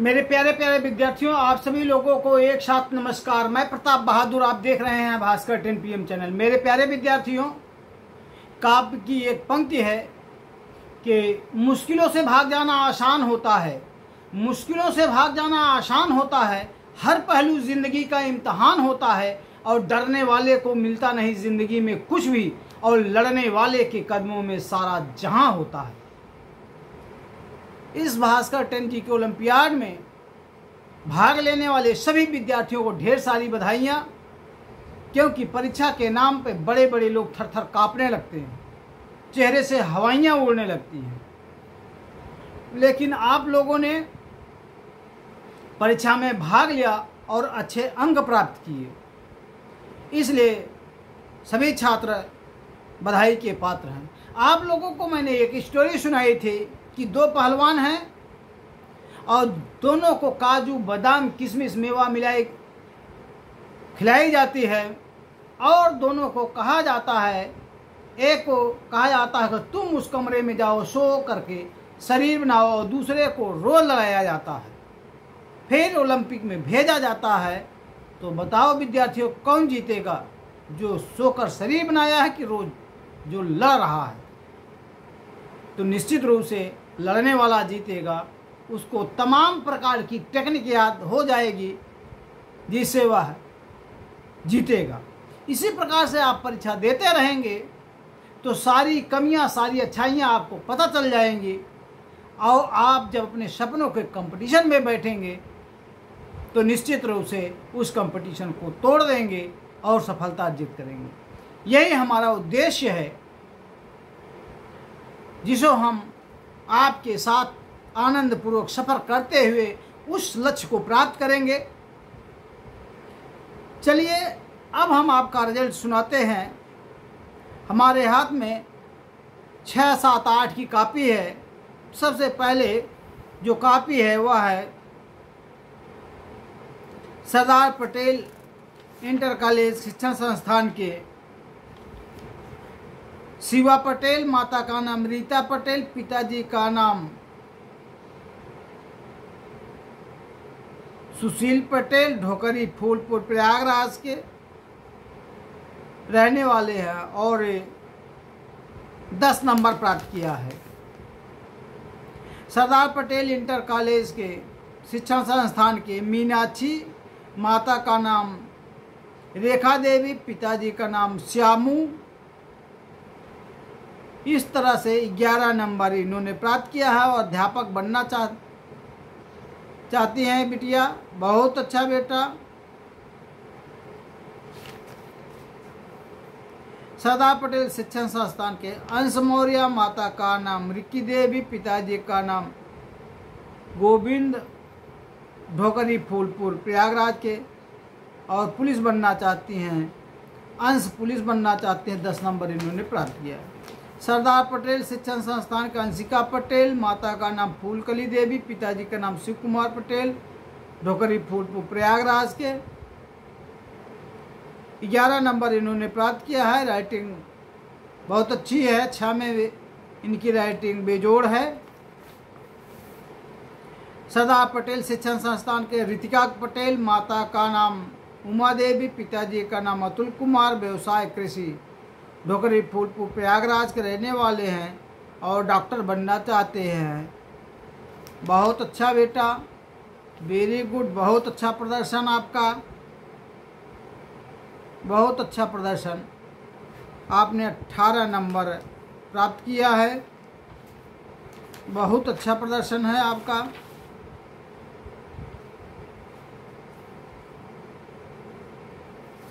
मेरे प्यारे प्यारे विद्यार्थियों, आप सभी लोगों को एक साथ नमस्कार। मैं प्रताप बहादुर, आप देख रहे हैं भास्कर 10 PM चैनल। मेरे प्यारे विद्यार्थियों, काव्य की एक पंक्ति है कि मुश्किलों से भाग जाना आसान होता है, मुश्किलों से भाग जाना आसान होता है, हर पहलू जिंदगी का इम्तहान होता है और डरने वाले को मिलता नहीं जिंदगी में कुछ भी, और लड़ने वाले के कदमों में सारा जहां होता है। इस भास्कर 10 जी के ओलंपियाड में भाग लेने वाले सभी विद्यार्थियों को ढेर सारी बधाइयाँ, क्योंकि परीक्षा के नाम पे बड़े बड़े लोग थर थर काँपने लगते हैं, चेहरे से हवाइयाँ उड़ने लगती हैं। लेकिन आप लोगों ने परीक्षा में भाग लिया और अच्छे अंक प्राप्त किए, इसलिए सभी छात्र बधाई के पात्र हैं। आप लोगों को मैंने एक स्टोरी सुनाई थी कि दो पहलवान हैं और दोनों को काजू बादाम किशमिश मेवा मिलाई खिलाई जाती है, और दोनों को कहा जाता है, एक को कहा जाता है कि तुम उस कमरे में जाओ, सो करके शरीर बनाओ, और दूसरे को रोज लगाया जाता है, फिर ओलंपिक में भेजा जाता है। तो बताओ विद्यार्थियों, कौन जीतेगा, जो सोकर शरीर बनाया है कि रोज जो लड़ रहा है? तो निश्चित रूप से लड़ने वाला जीतेगा। उसको तमाम प्रकार की टेक्निक याद हो जाएगी, जिससे वह जीतेगा। इसी प्रकार से आप परीक्षा देते रहेंगे तो सारी कमियां, सारी अच्छाइयां आपको पता चल जाएंगी, और आप जब अपने सपनों के कंपटीशन में बैठेंगे तो निश्चित रूप से उस कंपटीशन को तोड़ देंगे और सफलता अर्जित करेंगे। यही हमारा उद्देश्य है, जिसको हम आपके साथ आनंदपूर्वक सफर करते हुए उस लक्ष्य को प्राप्त करेंगे। चलिए अब हम आपका रिजल्ट सुनाते हैं। हमारे हाथ में 6, 7, 8 की कॉपी है। सबसे पहले जो कॉपी है वह है सरदार पटेल इंटर कॉलेज शिक्षण संस्थान के शिवा पटेल, माता का नाम रीता पटेल, पिताजी का नाम सुशील पटेल, ढोकरी फूलपुर प्रयागराज के रहने वाले हैं, और 10 नंबर प्राप्त किया है। सरदार पटेल इंटर कॉलेज के शिक्षण संस्थान के मीनाक्षी, माता का नाम रेखा देवी, पिताजी का नाम श्यामू। इस तरह से 11 नंबर इन्होंने प्राप्त किया है, और अध्यापक बनना चाहती हैं बिटिया। बहुत अच्छा बेटा। सरदार पटेल शिक्षण संस्थान के अंश मौर्य, माता का नाम रिक्की देवी, पिताजी का नाम गोविंद, ढोकरी फूलपुर प्रयागराज के, और पुलिस बनना चाहती हैं, अंश पुलिस बनना चाहते हैं। 10 नंबर इन्होंने प्राप्त किया है। सरदार पटेल शिक्षण संस्थान के अंशिका पटेल, माता का नाम फूलकली देवी, पिताजी का नाम शिव कुमार पटेल, ढोकरी फूलपुर प्रयागराज के। 11 नंबर इन्होंने प्राप्त किया है। राइटिंग बहुत अच्छी है, 6 में इनकी राइटिंग बेजोड़ है। सरदार पटेल शिक्षण संस्थान के रितिका पटेल, माता का नाम उमा देवी, पिताजी का नाम अतुल कुमार, व्यवसाय कृषि, ढोकरी फूलपुर प्रयागराज के रहने वाले हैं, और डॉक्टर बनना चाहते हैं। बहुत अच्छा बेटा, वेरी गुड, बहुत अच्छा प्रदर्शन आपका, बहुत अच्छा प्रदर्शन। आपने 18 नंबर प्राप्त किया है। बहुत अच्छा प्रदर्शन है आपका।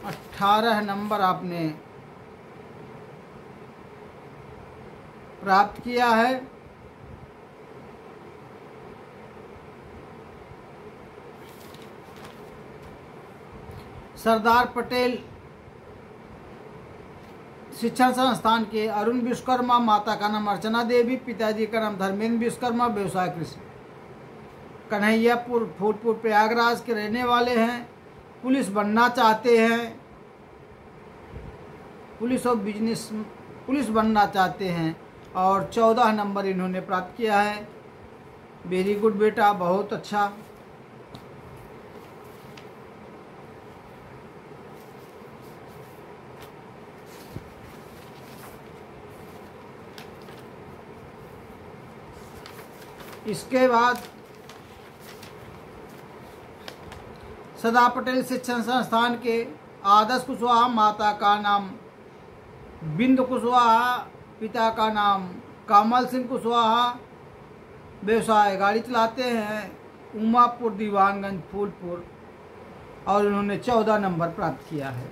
अठारह नंबर आपने प्राप्त किया है। सरदार पटेल शिक्षण संस्थान के अरुण विश्वकर्मा, माता का नाम अर्चना देवी, पिताजी का नाम धर्मेंद्र विश्वकर्मा, व्यवसाय कृषि, कन्हैयापुर फूलपुर प्रयागराज के रहने वाले हैं। पुलिस बनना चाहते हैं, पुलिस और बिजनेस पुलिस बनना चाहते हैं, और 14 नंबर इन्होंने प्राप्त किया है। वेरी गुड बेटा, बहुत अच्छा। इसके बाद सरदार पटेल शिक्षण संस्थान के आदर्श कुशवाहा, माता का नाम बिंदु कुशवाहा, पिता का नाम कमल सिंह कुशवाहा, व्यवसाय गाड़ी चलाते हैं, उमापुर दीवानगंज फूलपुर, और इन्होंने 14 नंबर प्राप्त किया है।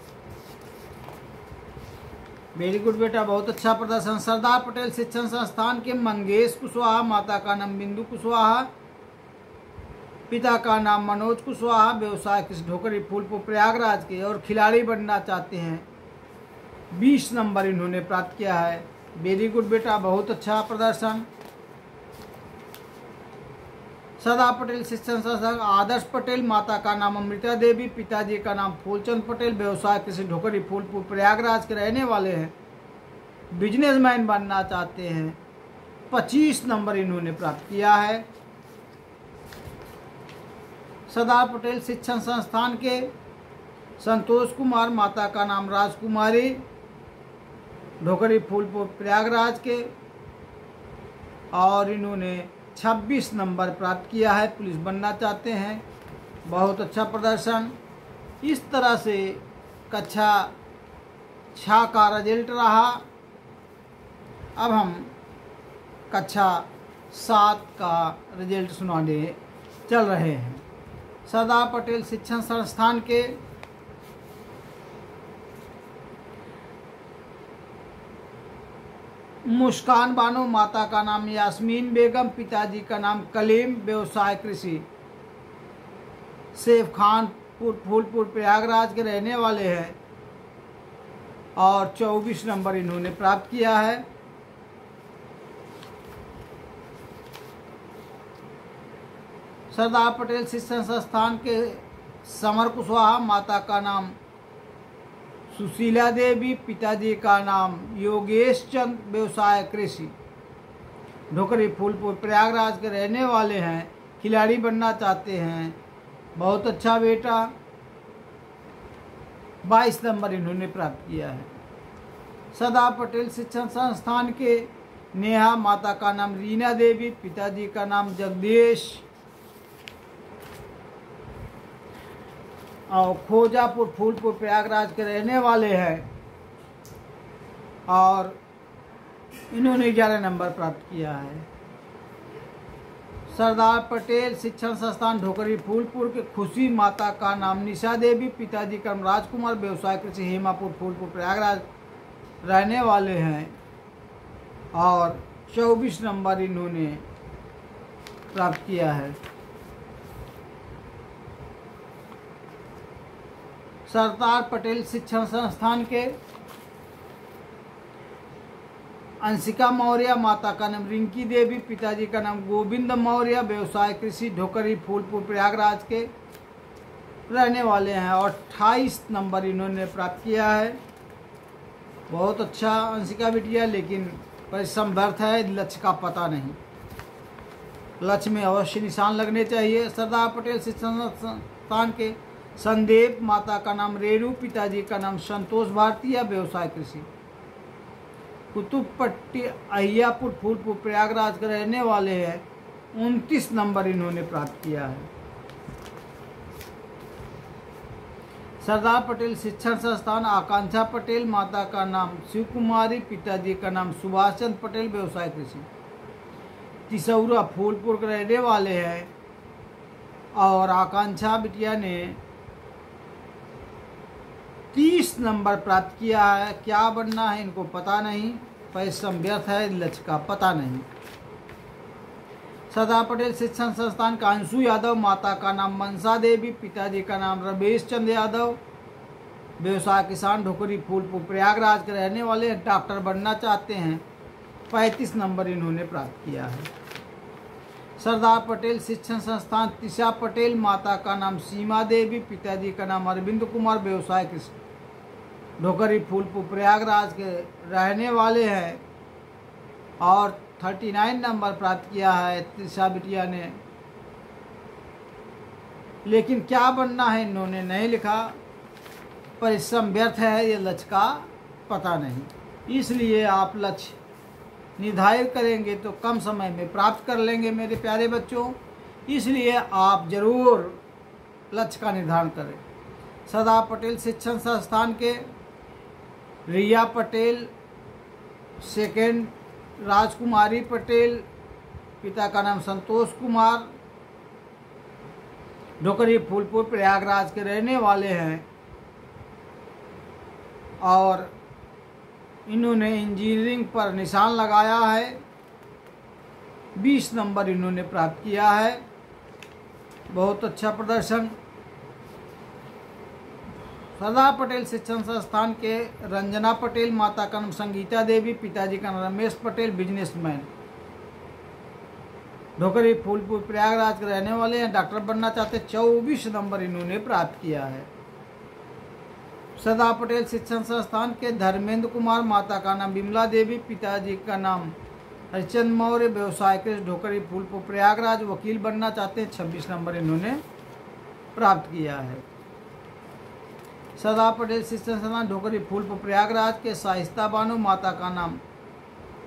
वेरी गुड बेटा, बहुत अच्छा प्रदर्शन। सरदार पटेल शिक्षण संस्थान के मंगेश कुशवाहा, माता का नाम बिंदु कुशवाहा, पिता का नाम मनोज कुशवाहा, व्यवसाय कृषि ढोकरी फूलपुर प्रयागराज के, और खिलाड़ी बनना चाहते हैं। 20 नंबर इन्होंने प्राप्त किया है। वेरी गुड बेटा, बहुत अच्छा प्रदर्शन। सरदार पटेल शिक्षण संस्थान आदर्श पटेल, माता का नाम अमृता देवी, पिताजी का नाम फूलचंद पटेल, व्यवसाय कृषि ढोकरी फूलपुर प्रयागराज के रहने वाले हैं, बिजनेसमैन बनना चाहते हैं। 25 नंबर इन्होंने प्राप्त किया है। सरदार पटेल शिक्षण संस्थान के संतोष कुमार, माता का नाम राजकुमारी, ढोकरी फूलपुर प्रयागराज के, और इन्होंने 26 नंबर प्राप्त किया है, पुलिस बनना चाहते हैं। बहुत अच्छा प्रदर्शन। इस तरह से कक्षा 6 का रिजल्ट रहा। अब हम कक्षा 7 का रिजल्ट सुनाने चल रहे हैं। सरदार पटेल शिक्षण संस्थान के मुस्कान बानो, माता का नाम यास्मीन बेगम, पिताजी का नाम कलीम, व्यवसाय कृषि, सैफ खान फूलपुर प्रयागराज के रहने वाले हैं, और 24 नंबर इन्होंने प्राप्त किया है। सरदार पटेल शिक्षण संस्थान के समर कुशवाहा, माता का नाम सुशीला देवी, पिताजी का नाम योगेश चंद, व्यवसाय कृषि, ढोकरी फूलपुर प्रयागराज के रहने वाले हैं, खिलाड़ी बनना चाहते हैं। बहुत अच्छा बेटा, 22 नंबर इन्होंने प्राप्त किया है। सरदार पटेल शिक्षण संस्थान के नेहा, माता का नाम रीना देवी, पिताजी का नाम जगदीश, और खोजापुर फूलपुर प्रयागराज के रहने वाले हैं, और इन्होंने 11 नंबर प्राप्त किया है। सरदार पटेल शिक्षण संस्थान ढोकरी फूलपुर के खुशी, माता का नाम निशा देवी, पिताजी का नाम राजकुमार, व्यवसाय कृषि हेमापुर फूलपुर प्रयागराज रहने वाले हैं, और 24 नंबर इन्होंने प्राप्त किया है। सरदार पटेल शिक्षण संस्थान के अंशिका मौर्य, माता का नाम रिंकी देवी, पिताजी का नाम गोविंद मौर्य, व्यवसाय कृषि ढोकरी फूलपुर प्रयागराज के रहने वाले हैं, और 28 नंबर इन्होंने प्राप्त किया है। बहुत अच्छा अंशिका बिटिया, लेकिन परिश्रम व्यर्थ है, लक्ष्य का पता नहीं। लक्ष्य में अवश्य निशान लगने चाहिए। सरदार पटेल शिक्षण संस्थान के संदेव, माता का नाम रेणु, पिताजी का नाम संतोष भारतीय, व्यवसाय कृषि, कुतुबपट्टी अहियापुर फूलपुर प्रयागराज के रहने वाले हैं। 29 नंबर इन्होंने प्राप्त किया है। सरदार पटेल शिक्षण संस्थान आकांक्षा पटेल, माता का नाम शिव कुमारी, पिताजी का नाम सुभाष चंद्र पटेल, व्यवसाय कृषि, तिसौरा फूलपुर के रहने वाले हैं, और आकांक्षा बिटिया ने 30 नंबर प्राप्त किया है। क्या बनना है इनको पता नहीं, परिश्रम व्यर्थ है, लक्ष्य का पता नहीं। सरदार पटेल शिक्षण संस्थान का अंशु यादव, माता का नाम मनसा देवी, पिताजी का नाम रमेश चंद्र यादव, व्यवसाय किसान ढोकरी फूलपुर प्रयागराज के रहने वाले, डॉक्टर बनना चाहते हैं। 35 नंबर इन्होंने प्राप्त किया है। सरदार पटेल शिक्षण संस्थान तिशा पटेल, माता का नाम सीमा देवी, पिताजी का नाम अरविंद कुमार, व्यवसाय कृषि ढोकरी फूलपुर प्रयागराज के रहने वाले हैं, और 39 नंबर प्राप्त किया है तिशा बिटिया ने। लेकिन क्या बनना है इन्होंने नहीं लिखा, परिश्रम व्यर्थ है, ये लक्ष्य का पता नहीं। इसलिए आप लक्ष्य निर्धारित करेंगे तो कम समय में प्राप्त कर लेंगे मेरे प्यारे बच्चों। इसलिए आप जरूर लक्ष्य का निर्धारण करें। सरदार पटेल शिक्षण संस्थान के रिया पटेल, सेकेंड राजकुमारी पटेल, पिता का नाम संतोष कुमार, ढोकरी फूलपुर प्रयागराज के रहने वाले हैं और इन्होंने इंजीनियरिंग पर निशान लगाया है। 20 नंबर इन्होंने प्राप्त किया है। बहुत अच्छा प्रदर्शन। सरदार पटेल शिक्षण संस्थान के रंजना पटेल, माता का नाम संगीता देवी, पिताजी का नाम रमेश पटेल, बिजनेसमैन, ढोकरी फूलपुर प्रयागराज के रहने वाले हैं, डॉक्टर बनना चाहते। 24 नंबर इन्होंने प्राप्त किया है। सरदार पटेल शिक्षण संस्थान के धर्मेंद्र कुमार, माता का नाम विमला देवी, पिताजी का नाम हरिचंद मौर्य, व्यवसाय के ढोकरी फूलपुर प्रयागराज, वकील बनना चाहते हैं। 26 नंबर इन्होंने प्राप्त किया है। सरदार पटेल शिक्षण संस्थान ढोकरी फूलपुर प्रयागराज के शाइस्ता बानो, माता का नाम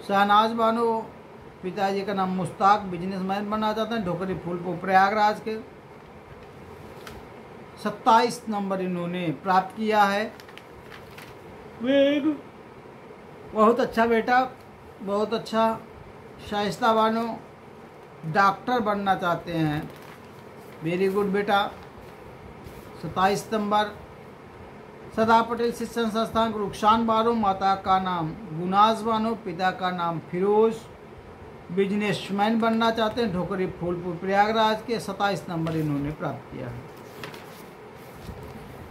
शहनाज बानो, पिताजी का नाम मुश्ताक, बिजनेसमैन बनना चाहते हैं। ढोकरी फूलपुर प्रयागराज के 27 नंबर इन्होंने प्राप्त किया है। बहुत अच्छा बेटा, बहुत अच्छा। शाइस्ता बानो डॉक्टर बनना चाहते हैं। वेरी गुड बेटा। 27 नंबर। सरदार पटेल शिक्षण संस्थान रुखसान बानो, माता का नाम गुनाज बानो, पिता का नाम फिरोज, बिजनेसमैन बनना चाहते हैं। ढोकरी फूलपुर प्रयागराज के 27 नंबर इन्होंने प्राप्त किया है।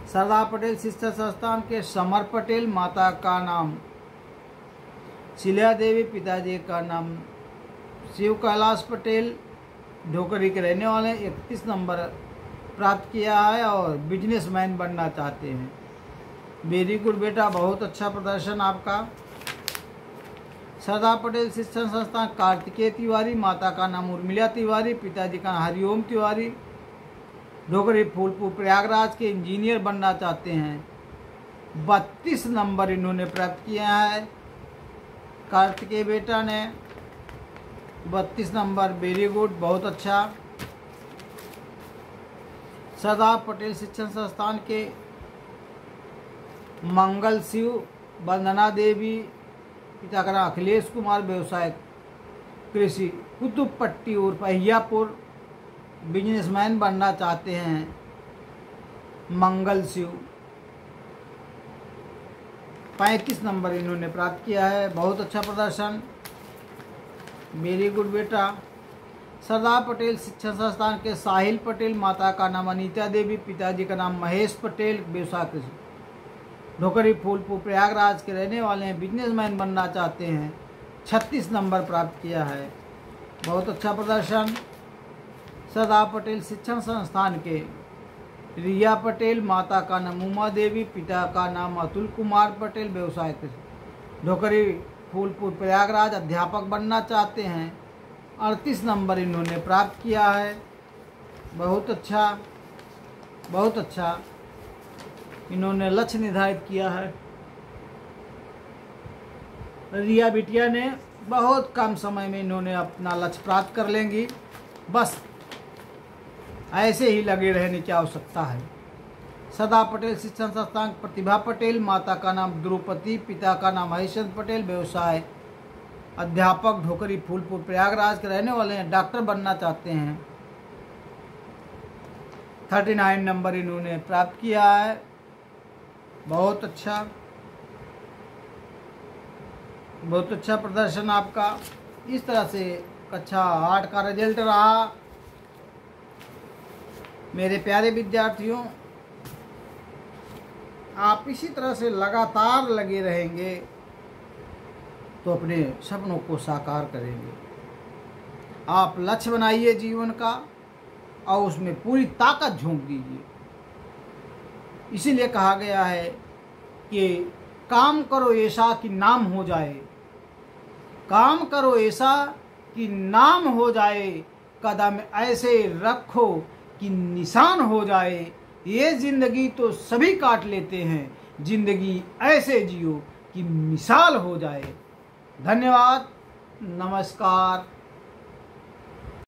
सरदार पटेल शिक्षण संस्थान के समर पटेल, माता का नाम शिल्या देवी, पिताजी का नाम शिव कैलाश पटेल, ढोकरी के रहने वाले, 31 नंबर प्राप्त किया है और बिजनेसमैन बनना चाहते हैं। वेरी गुड बेटा, बहुत अच्छा प्रदर्शन आपका। सरदार पटेल शिक्षण संस्थान कार्तिकेय तिवारी, माता का नाम उर्मिला तिवारी, पिताजी का नाम हरिओम तिवारी, ढोकरी फूलपुर प्रयागराज के इंजीनियर बनना चाहते हैं। 32 नंबर इन्होंने प्राप्त किया है। कार्तिकेय बेटा ने 32 नंबर। वेरी गुड, बहुत अच्छा। सरदार पटेल शिक्षण संस्थान के मंगल शिव, वंदना देवी, पिता का नाम अखिलेश कुमार, व्यवसाय कृषि, कुतुबपट्टी उर्फ अहियापुर, बिजनेसमैन बनना चाहते हैं। मंगल शिव 35 नंबर इन्होंने प्राप्त किया है। बहुत अच्छा प्रदर्शन। वेरी गुड बेटा। सरदार पटेल शिक्षण संस्थान के साहिल पटेल, माता का नाम अनीता देवी, पिताजी का नाम महेश पटेल, व्यवसाय कृषि, ढोकरी फूलपुर प्रयागराज के रहने वाले हैं, बिजनेसमैन बनना चाहते हैं। 36 नंबर प्राप्त किया है। बहुत अच्छा प्रदर्शन। सरदार पटेल शिक्षण संस्थान के रिया पटेल, माता का नाम उमा देवी, पिता का नाम अतुल कुमार पटेल, व्यवसाय कृषि, ढोकरी फूलपुर प्रयागराज, अध्यापक बनना चाहते हैं। 38 नंबर इन्होंने प्राप्त किया है। बहुत अच्छा, बहुत अच्छा। इन्होंने लक्ष्य निर्धारित किया है। रिया बिटिया ने बहुत कम समय में इन्होंने अपना लक्ष्य प्राप्त कर लेंगी। बस ऐसे ही लगे रहने की आवश्यकता है। सरदार पटेल शिक्षण संस्थान प्रतिभा पटेल, माता का नाम द्रौपदी, पिता का नाम हरिचंद पटेल, व्यवसाय अध्यापक, ढोकरी फूलपुर प्रयागराज के रहने वाले हैं, डॉक्टर बनना चाहते हैं। 39 नंबर इन्होंने प्राप्त किया है। बहुत अच्छा, बहुत अच्छा प्रदर्शन आपका। इस तरह से कक्षा 8 का रिजल्ट रहा। मेरे प्यारे विद्यार्थियों, आप इसी तरह से लगातार लगे रहेंगे तो अपने सपनों को साकार करेंगे। आप लक्ष्य बनाइए जीवन का और उसमें पूरी ताकत झोंक दीजिए। इसीलिए कहा गया है कि काम करो ऐसा कि नाम हो जाए, काम करो ऐसा कि नाम हो जाए, कदम ऐसे रखो कि निशान हो जाए। ये जिंदगी तो सभी काट लेते हैं, जिंदगी ऐसे जियो कि मिसाल हो जाए। धन्यवाद। नमस्कार।